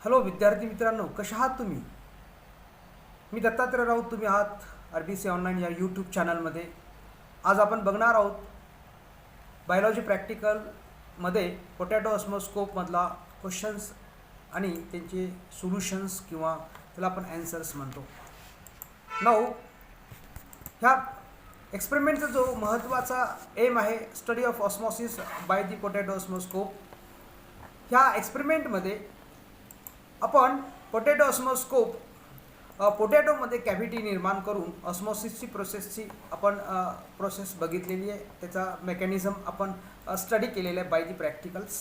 Hello विद्यार्थी मित्रांनो, कशा आहात तुम्ही? मी दत्तात्रय राऊत, तुम्ही आहात RBC ऑनलाईन या यूट्यूब चॅनलमध्ये. आज आपण बघणार आहोत बायोलॉजी प्रॅक्टिकलमध्ये पोटॅटो ऑस्मोस्कोपमधला क्वेश्चन्स आणि त्यांचे सोल्युशन्स किंवा त्याला आपण ॲन्सर्स म्हणतो. नाऊ ह्या एक्सपेरिमेंटचा जो महत्त्वाचा एम आहे study of osmosis by the potato osmoscope. ह्या एक्सपेरिमेंटमध्ये आपण पोटॅटो ऑस्मोस्कोप पोटॅटोमध्ये कॅव्हिटी निर्माण करून ऑस्मॉसिसची प्रोसेसची आपण प्रोसेस बघितलेली आहे. त्याचा मेकॅनिझम आपण स्टडी केलेला आहे बाय दी प्रॅक्टिकल्स.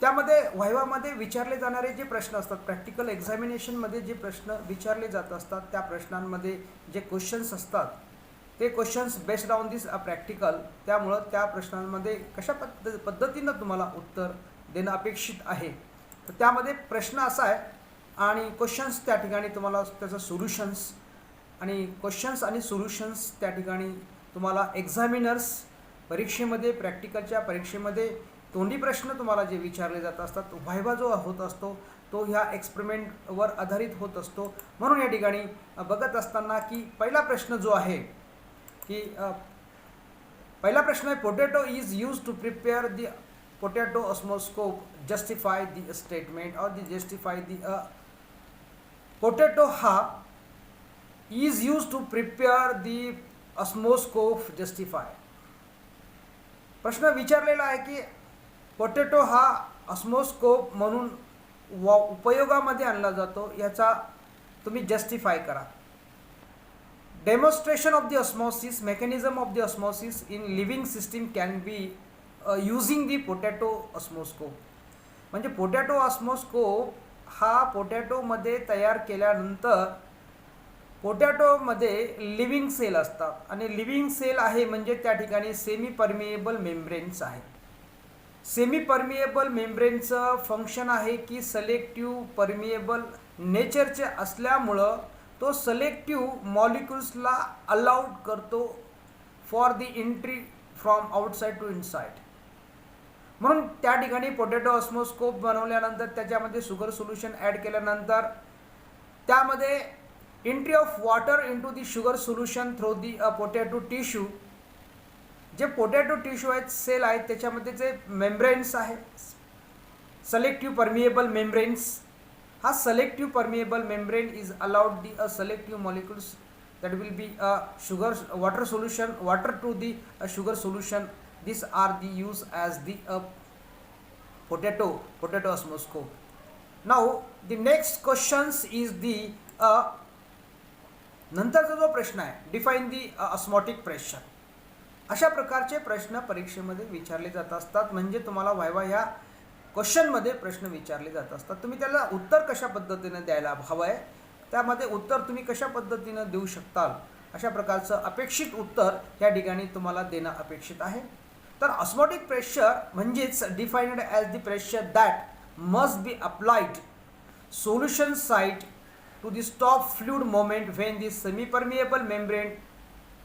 त्यामध्ये व्हायवामध्ये विचारले जाणारे जे प्रश्न असतात, प्रॅक्टिकल एक्झामिनेशनमध्ये जे प्रश्न विचारले जात असतात, त्या प्रश्नांमध्ये जे क्वेश्चन्स असतात ते questions based on this practical. त्यामुळं त्या प्रश्नांमध्ये कशा पद्धतीनं तुम्हाला उत्तर देणं अपेक्षित आहे. तर त्यामध्ये प्रश्न असा आहे आणि क्वेश्चन्स त्या ठिकाणी तुम्हाला त्याचं सोल्युशन्स आणि क्वेश्चन्स आणि सोल्युशन्स त्या ठिकाणी तुम्हाला एक्झामिनर्स परीक्षेमध्ये, प्रॅक्टिकलच्या परीक्षेमध्ये तोंडी प्रश्न तुम्हाला जे विचारले जात असतात, व्हायवा जो होत असतो तो ह्या एक्सपेरिमेंटवर आधारित होत असतो. म्हणून या ठिकाणी बघत असताना की पहिला प्रश्न जो आहे की पहिला प्रश्न आहे, potato is use to prepare the potato osmoscope, justify the statement और दी जस्टिफाय दी पोटॅटो हा is use to prepare the osmoscope justify. प्रश्न विचारलेला आहे की पोटॅटो हा ऑस्मोस्कोप म्हणून उपयोगामध्ये आणला जातो, याचा तुम्ही जस्टिफाय करा. Demonstration of the osmosis, mechanism of the osmosis in living system can be using the potato osmoscope. म्हणजे पोटॅटो ऑस्मोस्कोप हा पोटॅटोमध्ये तयार केल्यानंतर पोटॅटोमध्ये लिव्हिंग सेल असतात आणि लिव्हिंग सेल आहे म्हणजे त्या ठिकाणी सेमी परमिएबल मेम्ब्रेन्स आहे. सेमी परमिएबल मेम्ब्रेनचं फंक्शन आहे की सलेक्टिव्ह परमिएबल नेचरचे असल्यामुळं तो सलेक्टिव्ह मॉलिक्युल्सला अलाउड करतो for the entry from outside to inside. म्हणून त्या ठिकाणी पोटॅटो ऑस्मोस्कोप बनवल्यानंतर त्याच्यामध्ये शुगर सोल्युशन ॲड केल्यानंतर त्यामध्ये entry of water into the sugar solution through the potato tissue. जे पोटॅटो टिश्यू आहेत, सेल आहेत, त्याच्यामध्ये जे मेम्ब्रेन्स आहे सलेक्टिव्ह परमिएबल मेम्ब्रेन्स, हा selective permeable membrane is allowed the selective molecules that will be sugar water solution, water to the sugar solution. These are the use as the potato osmoscope. Now the next questions is the नंतरचा जो प्रश्न आहे, define the osmotic pressure. अशा प्रकारचे प्रश्न परीक्षेमध्ये विचारले जात असतात. म्हणजे तुम्हाला व्हायवा ह्या क्वेश्चनमध्ये प्रश्न विचारले जात असतात, तुम्ही त्याला उत्तर कशा पद्धतीने द्यायला हवं आहे, त्यामध्ये उत्तर तुम्ही कशा पद्धतीनं देऊ शकताल, अशा प्रकारचं अपेक्षित उत्तर या ठिकाणी तुम्हाला देणं अपेक्षित आहे. तर ऑस्मॉटिक प्रेशर म्हणजेच defined as the pressure that must be applied solution side to the stop fluid moment when the semi permeable membrane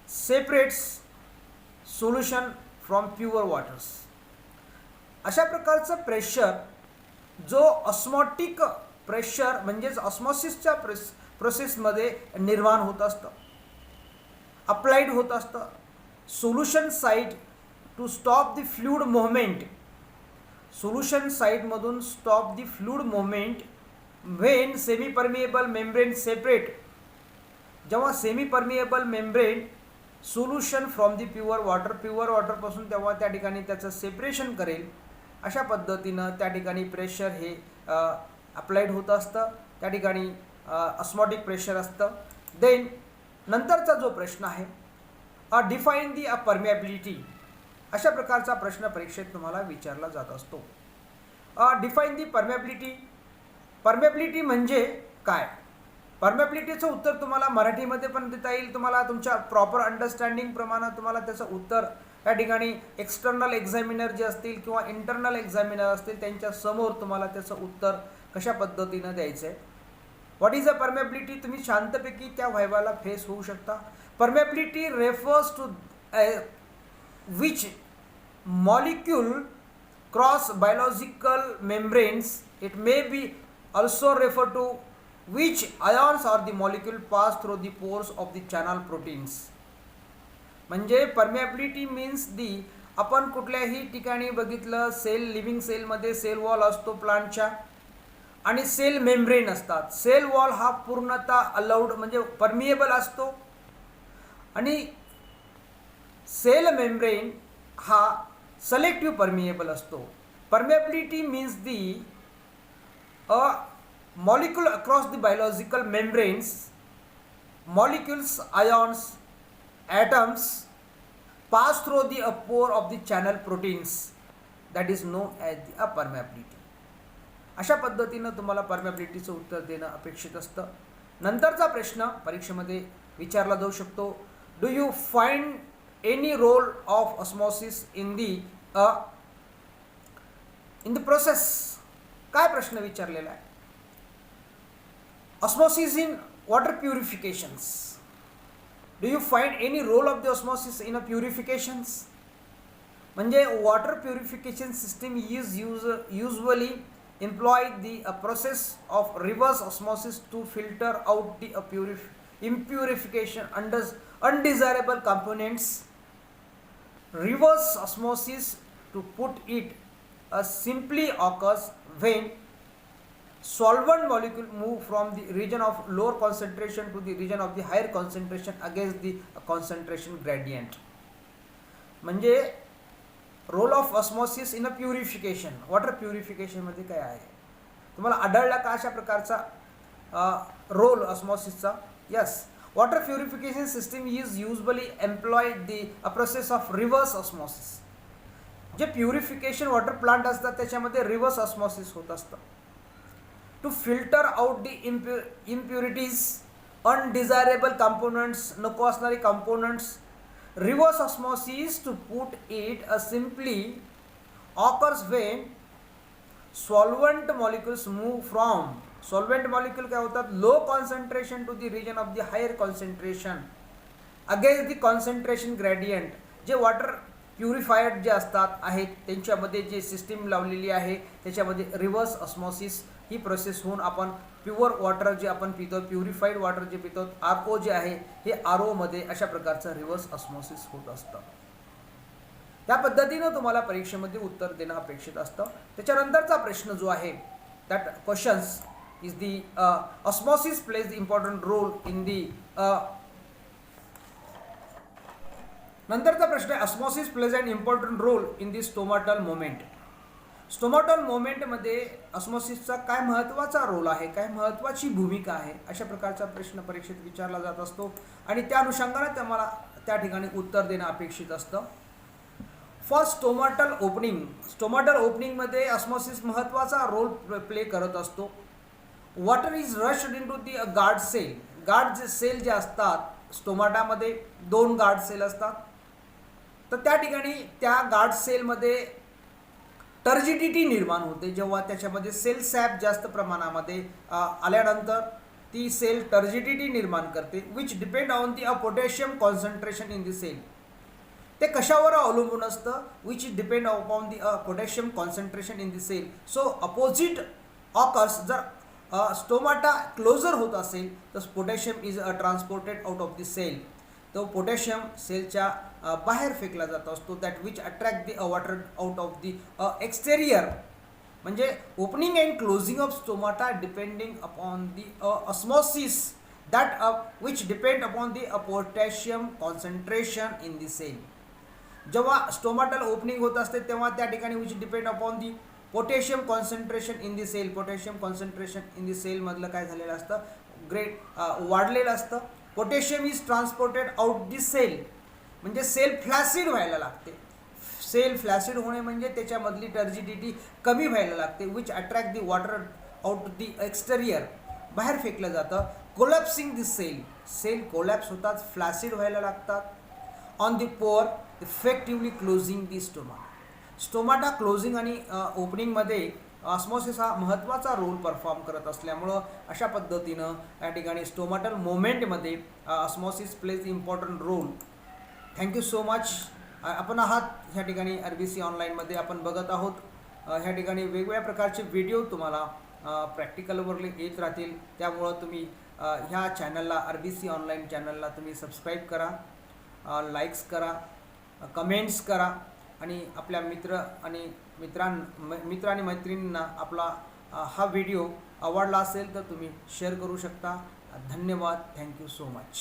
separates solution from pure waters. अशा प्रकारचं प्रेशर जो ऑस्मॉटिक प्रेशर म्हणजेच ऑस्मॉसिसच्या प्रोसेसमध्ये निर्माण होत असतं, अप्लाइड होत असतं solution side to stop the fluid moment. Solution साईडमधून stop the fluid moment when semi permeable membrane separate. जेव्हा semi permeable membrane solution from the pure वॉटरपासून तेव्हा त्या ठिकाणी त्याचं सेपरेशन करेल, अशा पद्धतीनं त्या ठिकाणी प्रेशर हे अप्लाइड होत असतं, त्या ठिकाणी ऑस्मॉटिक प्रेशर असतं. देन नंतरचा जो प्रश्न आहे, डिफाइन दी परमिएबिलिटी. अशा प्रकारचा प्रश्न परीक्षेत तुम्हाला विचारला जात असतो. Define the permeability. परमिएबिलिटी म्हणजे काय? परमिएबिलिटीचं उत्तर तुम्हाला मराठीमध्ये पण देता येईल. तुम्हाला तुमच्या प्रॉपर अंडरस्टँडिंग प्रमाणे तुम्हाला त्याचं उत्तर या ठिकाणी एक्सटर्नल एक्झामिनर जे असतील किंवा इंटरनल एक्झामिनर असतील त्यांच्या समोर तुम्हाला त्याचं उत्तर कशा पद्धतीनं द्यायचं आहे. व्हॉट इज अ परमिएबिलिटी, तुम्ही शांतपैकी त्या व्हायवाला फेस होऊ शकता. Permeability refers to which molecule cross biological membranes. It may be also refer to which ions or the molecule pass through the pores of the channel proteins. म्हणजे permeability means the आपण कुठल्याही ठिकाणी बघितलं sale living सेलमध्ये sale wall असतो प्लांटच्या आणि sale membrane असतात. सेल वॉल हा पूर्णतः अलाउड म्हणजे परमिएबल असतो आणि सेल मेम्ब्रेन हा सेलेक्टिव्ह परमिएबल असतो. Permeability means the a molecule across the biological membranes, molecules, ions, atoms pass through the pore of the channel proteins, that is known as the permeability. अशा पद्धतीनं तुम्हाला परमिएबिलिटीचं उत्तर देणं अपेक्षित असतं. नंतरचा प्रश्न परीक्षेमध्ये विचारला जाऊ शकतो. Do you find any role of osmosis in the process? काय प्रश्न विचारलेला आहे? Osmosis in water purifications. Do you find any role of the osmosis in a purifications? म्हणजे water purification system is usually employ the process of reverse osmosis to filter out the impurification undesirable components. Reverse osmosis, to put it simply, occurs when solvent molecule move from the region of lower concentration to the region of the higher concentration against the concentration gradient. म्हणजे role of osmosis in a purification, water purification मध्ये काय आहे? तुम्हाला आढळला का अशा प्रकारचा role ऑस्मॉसिसचा? Yes, water purification system is usually employ the process of reverse osmosis. जे प्युरिफिकेशन वॉटर प्लांट असतात त्याच्यामध्ये रिव्हर्स ऑस्मॉसिस होत असतं. To filter out the impurities, undesirable components, नको असणारी components. Reverse osmosis, to put it simply, occurs when solvent molecules move from, solvent molecule काय होतात, low concentration to the region of the higher concentration against the concentration gradient. जे water प्युरिफायड जे असतात आहेत त्यांच्यामध्ये जे सिस्टीम लावलेली आहे त्याच्यामध्ये रिव्हर्स ऑस्मॉसिस ही प्रोसेस होऊन आपण प्युअर वॉटर जे आपण पितो, प्युरिफाईड वॉटर जे पितो, RO जे आहे हे RO मध्ये अशा प्रकारचं रिव्हर्स ऑस्मॉसिस होत असतं. त्या पद्धतीनं तुम्हाला परीक्षेमध्ये उत्तर देणं अपेक्षित असतं. त्याच्यानंतरचा प्रश्न जो आहे that questions is the osmosis plays the important role in the नंतरचा प्रश्न आहे osmosis plays an important role in the stomatal moment. Stomatal मोमेंटमध्ये ऑस्मॉसिसचा काय महत्त्वाचा रोल आहे, काय महत्त्वाची भूमिका आहे, अशा प्रकारचा प्रश्न परीक्षेत विचारला जात असतो आणि त्या अनुषंगाने तुम्हाला त्या ठिकाणी उत्तर देणं अपेक्षित असतं. फॉर स्टोमाटल ओपनिंग, स्टोमाटल ओपनिंगमध्ये ऑस्मॉसिस महत्त्वाचा रोल प्ले करत असतो. Water is rushed in to the guard cell. Guard जे सेल जे असतात स्टोमाटामध्ये 2 गार्ड सेल असतात. तर त्या ठिकाणी त्या गार्ड सेलमध्ये टर्जिडिटी निर्माण होते. जेव्हा त्याच्यामध्ये सेल सॅप जास्त प्रमाणामध्ये आल्यानंतर ती सेल टर्जिडिटी निर्माण करते, which depend on the potassium concentration in the cell. ते कशावर अवलंबून असतं? Which depend upon the potassium concentration in the cell. So opposite occurs. जर स्टोमाटा क्लोजर होत असेल तर potassium is transported out of the cell. तो पोटॅशियम सेलच्या बाहेर फेकला जात असतो. That which attract the water out of the exterior. म्हणजे opening and closing of stomata depending upon the osmosis that which depend upon the potassium concentration in the cell. जेव्हा stomatal opening होत असते तेव्हा त्या ठिकाणी which depend upon the potassium concentration in the cell. Potassium concentration in the सेलमधलं काय झालेलं असतं, वाढलेलं असतं. Potassium is transported out the cell. म्हणजे सेल फ्लॅसिड व्हायला लागते. सेल फ्लॅसिड होणे म्हणजे त्याच्यामधली टर्जिडिटी कमी व्हायला लागते, which attract the water out the exterior. बाहेर फेकलं जातं. Collapsing the cell. Cell collapse होतात, फ्लॅसिड व्हायला लागतात. On the pore effectively closing the stoma. Stomata closing आणि ओपनिंगमध्ये ऑस्मॉसिस हा महत्त्वाचा रोल परफॉर्म करत असल्यामुळं अशा पद्धतीनं या ठिकाणी स्टोमाटल मोमेंटमध्ये osmosis plays important role. Thank you so much. आपण आहात ह्या ठिकाणी RBC ऑनलाईनमध्ये आपण बघत आहोत. ह्या ठिकाणी वेगवेगळ्या प्रकारचे व्हिडिओ तुम्हाला प्रॅक्टिकलवर येत राहतील. त्यामुळं तुम्ही ह्या चॅनलला RBC ऑनलाईन चॅनलला तुम्ही सबस्क्राईब करा, लाईक्स करा, कमेंट्स करा आणि आपल्या मित्र आणि मैत्रिणींना आपला हा व्हिडिओ आवडला असेल तर तुम्ही शेअर करू शकता. धन्यवाद. Thank you so much.